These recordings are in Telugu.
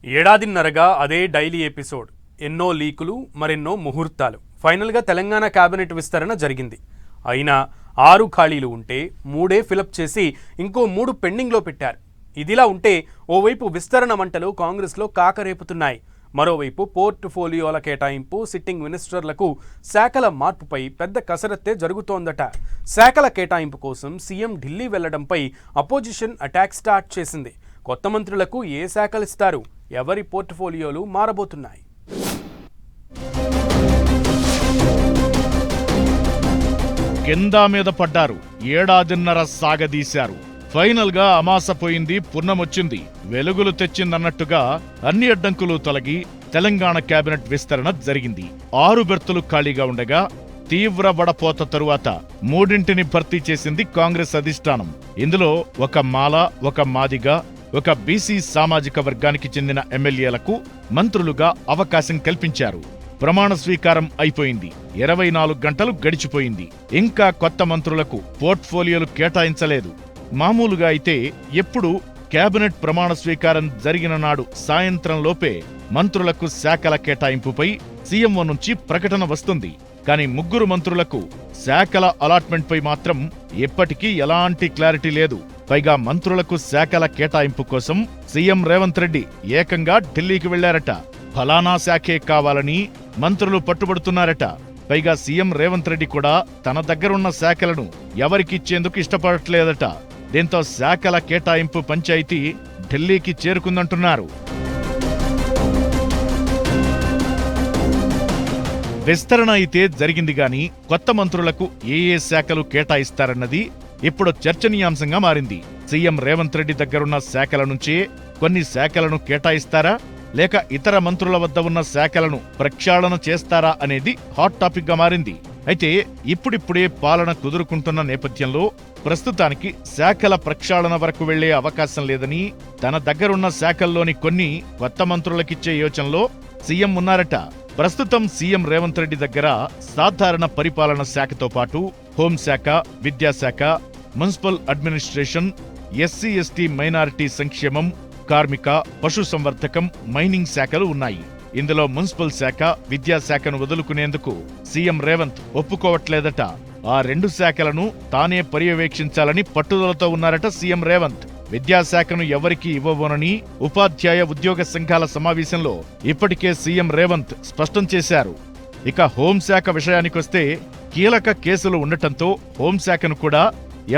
ఏడాదిన్నరగా అదే డైలీ ఎపిసోడ్. ఎన్నో లీకులు, మరెన్నో ముహూర్తాలు. ఫైనల్గా తెలంగాణ కేబినెట్ విస్తరణ జరిగింది. అయినా 6 ఖాళీలు ఉంటే 3 ఫిలప్ చేసి ఇంకో 3 పెండింగ్లో పెట్టారు. ఇదిలా ఉంటే ఓవైపు విస్తరణ మంటలు కాంగ్రెస్లో కాకరేపుతున్నాయి. మరోవైపు పోర్ట్ఫోలియోల కేటాయింపు, సిట్టింగ్ మినిస్టర్లకు శాఖల మార్పుపై పెద్ద కసరత్తే జరుగుతోందట. శాఖల కేటాయింపు కోసం సీఎం ఢిల్లీ వెళ్లడంపై అపోజిషన్ అటాక్ స్టార్ట్ చేసింది. కొత్త మంత్రులకు ఏ శాఖలిస్తారు, ఎవరి పోర్ట్ఫోలియోలు మారబోతున్నాయి? కింద మీద పడ్డారు, ఏడాదిన్నర సాగదీశారు. ఫైనల్ గా అమాసపోయింది, పున్నమొచ్చింది, వెలుగులు తెచ్చిందన్నట్టుగా అన్ని అడ్డంకులు తొలగి తెలంగాణ కేబినెట్ విస్తరణ జరిగింది. 6 బెర్తులు ఖాళీగా ఉండగా తీవ్ర వడపోత తరువాత 3 భర్తీ చేసింది కాంగ్రెస్ అధిష్టానం. ఇందులో ఒక మాల, ఒక మాదిగ, ఒక బీసీ సామాజిక వర్గానికి చెందిన ఎమ్మెల్యేలకు మంత్రులుగా అవకాశం కల్పించారు. ప్రమాణ స్వీకారం అయిపోయింది. 24 గంటలు గడిచిపోయింది. ఇంకా కొత్త మంత్రులకు పోర్ట్ఫోలియోలు కేటాయించలేదు. మామూలుగా అయితే ఎప్పుడు కేబినెట్ ప్రమాణ స్వీకారం జరిగిన నాడు సాయంత్రంలోపే మంత్రులకు శాఖల కేటాయింపుపై సీఎంఓ నుంచి ప్రకటన వస్తుంది. కానీ 3 మంత్రులకు శాఖల అలాట్మెంట్పై మాత్రం ఎప్పటికీ ఎలాంటి క్లారిటీ లేదు. పైగా మంత్రులకు శాఖల కేటాయింపు కోసం సీఎం రేవంత్ రెడ్డి ఏకంగా ఢిల్లీకి వెళ్లారట. ఫలానా శాఖే కావాలని మంత్రులు పట్టుబడుతున్నారట. పైగా సీఎం రేవంత్ రెడ్డి కూడా తన దగ్గరున్న శాఖలను ఎవరికిచ్చేందుకు ఇష్టపడట్లేదట. దీంతో శాఖల కేటాయింపు పంచాయతీ ఢిల్లీకి చేరుకుందంటున్నారు. విస్తరణ అయితే జరిగింది గాని కొత్త మంత్రులకు ఏ శాఖలు కేటాయిస్తారన్నది ఇప్పుడు చర్చనీయాంశంగా మారింది. సీఎం రేవంత్ రెడ్డి దగ్గరున్న శాఖల నుంచే కొన్ని శాఖలను కేటాయిస్తారా, లేక ఇతర మంత్రుల వద్ద ఉన్న శాఖలను ప్రక్షాళన చేస్తారా అనేది హాట్ టాపిక్ గా మారింది. అయితే ఇప్పుడిప్పుడే పాలన కుదురుకుంటున్న నేపథ్యంలో ప్రస్తుతానికి శాఖల ప్రక్షాళన వరకు వెళ్లే అవకాశం లేదని, తన దగ్గరున్న శాఖల్లోని కొన్ని కొత్త మంత్రులకిచ్చే యోచనలో సీఎం ఉన్నారట. ప్రస్తుతం సీఎం రేవంత్ రెడ్డి దగ్గర సాధారణ పరిపాలన శాఖతో పాటు హోంశాఖ, విద్యాశాఖ, municipal administration, SC ST minority సంక్షేమం, కార్మిక, పశు సంవర్ధకం, మైనింగ్ శాఖలు ఉన్నాయి. ఇందులో మున్సిపల్ శాఖ, విద్యాశాఖను వదులుకునేందుకు సీఎం రేవంత్ ఒప్పుకోవట్లేదట. ఆ 2 శాఖలను తానే పర్యవేక్షించాలని పట్టుదలతో ఉన్నారట సీఎం రేవంత్. విద్యాశాఖను ఎవరికి ఇవ్వబోనని ఉపాధ్యాయ ఉద్యోగ సంఘాల సమావేశంలో ఇప్పటికే సీఎం రేవంత్ స్పష్టం చేశారు. ఇక హోంశాఖ విషయానికొస్తే కీలక కేసులు ఉండటంతో హోంశాఖను కూడా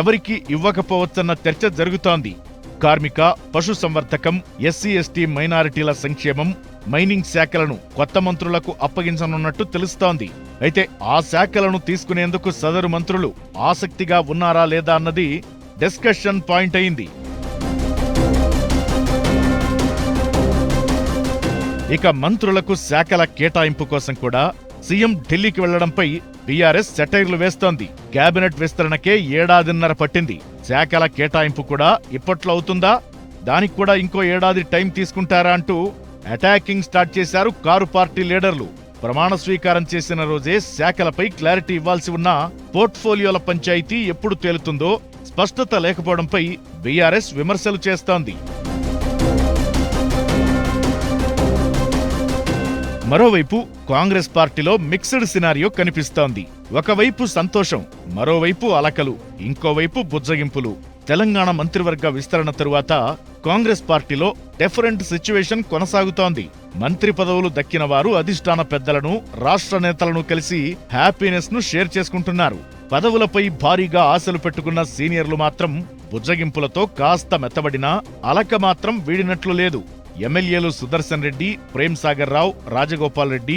ఎవరికి ఇవ్వకపోవచ్చన్న చర్చ జరుగుతోంది. కార్మిక, పశు సంవర్ధకం, ఎస్సీ ఎస్టీ మైనారిటీల సంక్షేమం, మైనింగ్ శాఖలను కొత్త మంత్రులకు అప్పగించనున్నట్టు తెలుస్తోంది. అయితే ఆ శాఖలను తీసుకునేందుకు సదరు మంత్రులు ఆసక్తిగా ఉన్నారా లేదా అన్నది డిస్కషన్ పాయింట్ అయింది. ఇక మంత్రులకు శాఖల కేటాయింపు కోసం కూడా సీఎం ఢిల్లీకి వెళ్లడంపై బీఆర్ఎస్ సెటైర్లు వేస్తోంది. కేబినెట్ విస్తరణకే ఏడాదిన్నర పట్టింది. శాఖల కేటాయింపు కూడా ఇప్పట్లో అవుతుందా, దానికి కూడా ఇంకో ఏడాది టైం తీసుకుంటారా అంటూ అటాకింగ్ స్టార్ట్ చేశారు కారు పార్టీ లీడర్లు. ప్రమాణ స్వీకారం చేసిన రోజే శాఖలపై క్లారిటీ ఇవ్వాల్సి ఉన్న పోర్ట్ఫోలియోల పంచాయతీ ఎప్పుడు తేలుతుందో స్పష్టత లేకపోవడంపై బీఆర్ఎస్ విమర్శలు చేస్తోంది. మరోవైపు కాంగ్రెస్ పార్టీలో మిక్స్డ్ సినారియో కనిపిస్తోంది. ఒకవైపు సంతోషం, మరోవైపు అలకలు, ఇంకోవైపు బుజ్జగింపులు. తెలంగాణ మంత్రివర్గ విస్తరణ తరువాత కాంగ్రెస్ పార్టీలో డిఫరెంట్ సిచ్యువేషన్ కొనసాగుతోంది. మంత్రి పదవులు దక్కిన వారు అధిష్టాన పెద్దలను, రాష్ట్ర నేతలను కలిసి హ్యాపీనెస్ ను షేర్ చేసుకుంటున్నారు. పదవులపై భారీగా ఆశలు పెట్టుకున్న సీనియర్లు మాత్రం బుజ్జగింపులతో కాస్త మెత్తబడినా అలక మాత్రం వీడినట్లు లేదు. ఎమ్మెల్యేలు సుదర్శన్ రెడ్డి, ప్రేమ్ సాగర్ రావు, రాజగోపాల్ రెడ్డి,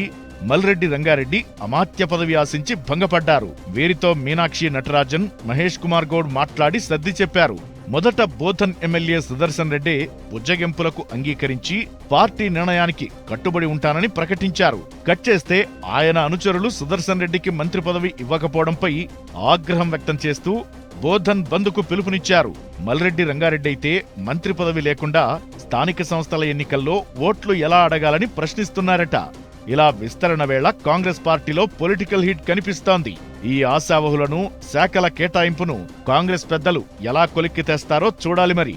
మల్రెడ్డి రంగారెడ్డి అమాత్య పదవి ఆశించి భంగపడ్డారు. వీరితో మీనాక్షి నటరాజన్, మహేష్ కుమార్ గౌడ్ మాట్లాడి సర్ది చెప్పారు. మొదట బోధన్ ఎమ్మెల్యే సుదర్శన్ రెడ్డి బుజ్జగింపులకు అంగీకరించి పార్టీ నిర్ణయానికి కట్టుబడి ఉంటానని ప్రకటించారు. కట్ చేస్తే ఆయన అనుచరులు సుదర్శన్ రెడ్డికి మంత్రి పదవి ఇవ్వకపోవడంపై ఆగ్రహం వ్యక్తం చేస్తూ బోధన్ బంద్కు పిలుపునిచ్చారు. మల్రెడ్డి రంగారెడ్డి అయితే మంత్రి పదవి లేకుండా స్థానిక సంస్థల ఎన్నికల్లో ఓట్లు ఎలా అడగాలని ప్రశ్నిస్తున్నారట. ఇలా విస్తరణ వేళ కాంగ్రెస్ పార్టీలో పొలిటికల్ హీట్ కనిపిస్తోంది. ఈ ఆశావహులను, శాఖల కేటాయింపును కాంగ్రెస్ పెద్దలు ఎలా కొలిక్కి తెస్తారో చూడాలి మరి.